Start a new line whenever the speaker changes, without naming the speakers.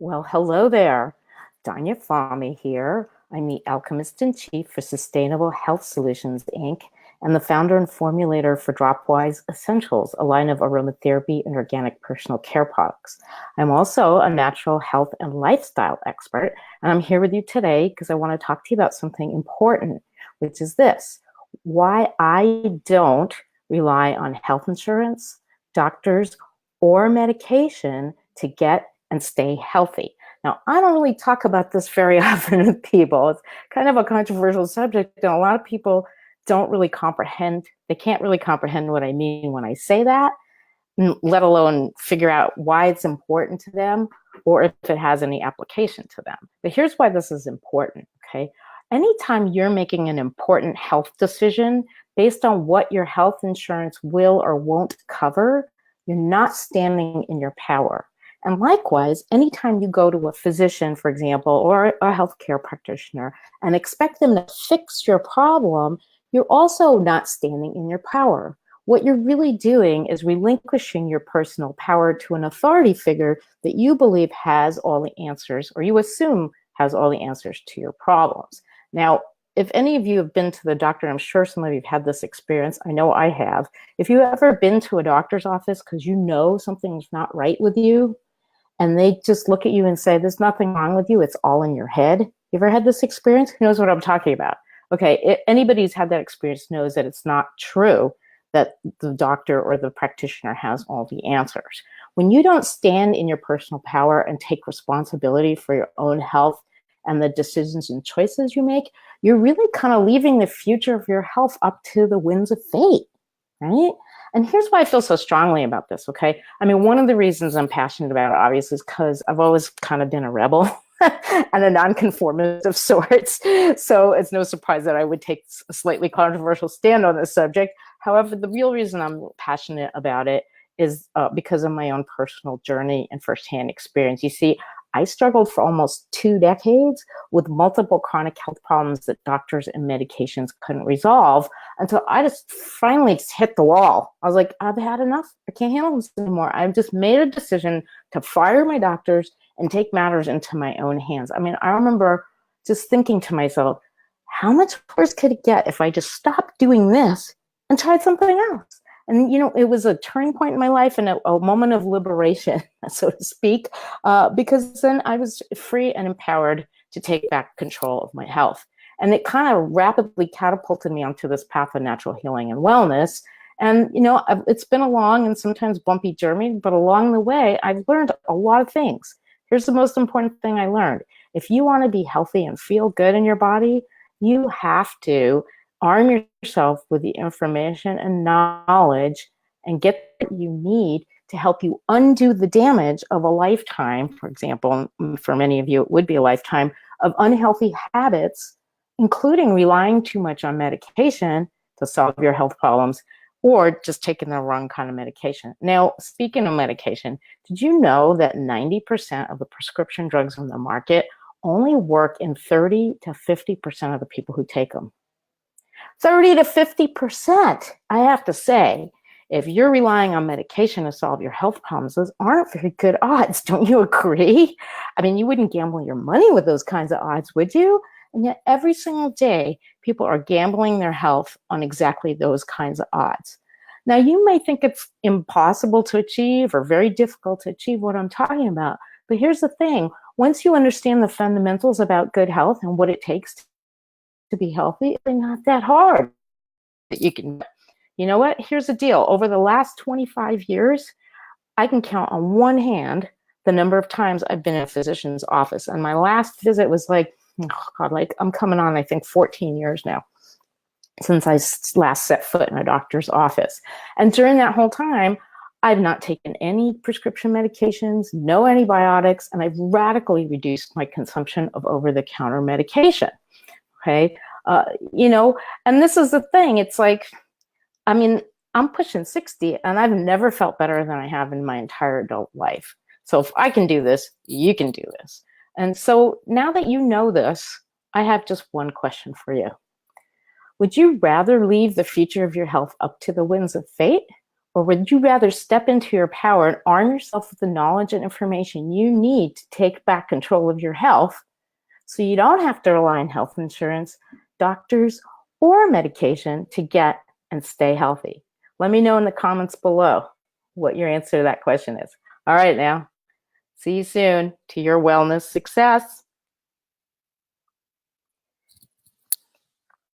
Well, hello there. Danya Fahmy here. I'm the Alchemist in Chief for Sustainable Health Solutions, Inc., and the founder and formulator for Dropwise Essentials, a line of aromatherapy and organic personal care products. I'm also a natural health and lifestyle expert, and I'm here with you today because I want to talk to you about something important, which is this: why I don't rely on health insurance, doctors, or medication to get and stay healthy. Now, I don't really talk about this very often with people. It's kind of a controversial subject, and a lot of people don't really comprehend, they can't really comprehend what I mean when I say that, let alone figure out why it's important to them or if it has any application to them. But here's why this is important, okay? Anytime you're making an important health decision based on what your health insurance will or won't cover, you're not standing in your power. And likewise, anytime you go to a physician, for example, or a healthcare practitioner and expect them to fix your problem, you're also not standing in your power. What you're really doing is relinquishing your personal power to an authority figure that you believe has all the answers, or you assume has all the answers to your problems. Now, if any of you have been to the doctor, I'm sure some of you have had this experience. I know I have. If you've ever been to a doctor's office because you know something's not right with you, and they just look at you and say, there's nothing wrong with you, it's all in your head. You ever had this experience? Who knows what I'm talking about? Okay, anybody who's had that experience knows that it's not true that the doctor or the practitioner has all the answers. When you don't stand in your personal power and take responsibility for your own health and the decisions and choices you make, you're really kind of leaving the future of your health up to the winds of fate, right? And here's why I feel so strongly about this, okay? I mean, one of the reasons I'm passionate about it, obviously, is because I've always kind of been a rebel and a nonconformist of sorts. So it's no surprise that I would take a slightly controversial stand on this subject. However, the real reason I'm passionate about it is because of my own personal journey and firsthand experience. You see, I struggled for almost 2 decades with multiple chronic health problems that doctors and medications couldn't resolve until I just finally just hit the wall. I was like, I've had enough. I can't handle this anymore. I've just made a decision to fire my doctors and take matters into my own hands. I mean, I remember just thinking to myself, how much worse could it get if I just stopped doing this and tried something else? And, you know, it was a turning point in my life and a moment of liberation, so to speak, because then I was free and empowered to take back control of my health. And it kind of rapidly catapulted me onto this path of natural healing and wellness. And, you know, it's been a long and sometimes bumpy journey, but along the way, I've learned a lot of things. Here's the most important thing I learned. If you want to be healthy and feel good in your body, you have to arm yourself with the information and knowledge and get what you need to help you undo the damage of a lifetime, for example, for many of you, it would be a lifetime of unhealthy habits, including relying too much on medication to solve your health problems or just taking the wrong kind of medication. Now, speaking of medication, did you know that 90% of the prescription drugs on the market only work in 30 to 50% of the people who take them? 30 to 50%, I have to say. If you're relying on medication to solve your health problems, those aren't very good odds. Don't you agree? I mean, you wouldn't gamble your money with those kinds of odds, would you? And yet every single day, people are gambling their health on exactly those kinds of odds. Now, you may think it's impossible to achieve or very difficult to achieve what I'm talking about. But here's the thing. Once you understand the fundamentals about good health and what it takes to be healthy, it's not that hard. You can, you know what? Here's the deal. Over the last 25 years, I can count on one hand the number of times I've been in a physician's office. And my last visit was like, oh God, like I'm coming on, I think 14 years now since I last set foot in a doctor's office. And during that whole time, I've not taken any prescription medications, no antibiotics, and I've radically reduced my consumption of over-the-counter medication. Okay, you know, and this is the thing. It's like, I mean, I'm pushing 60 and I've never felt better than I have in my entire adult life. So if I can do this, you can do this. And so now that you know this, I have just one question for you. Would you rather leave the future of your health up to the winds of fate? Or would you rather step into your power and arm yourself with the knowledge and information you need to take back control of your health so you don't have to rely on health insurance, doctors, or medication to get and stay healthy? Let me know in the comments below what your answer to that question is. All right, now, see you soon to your wellness success.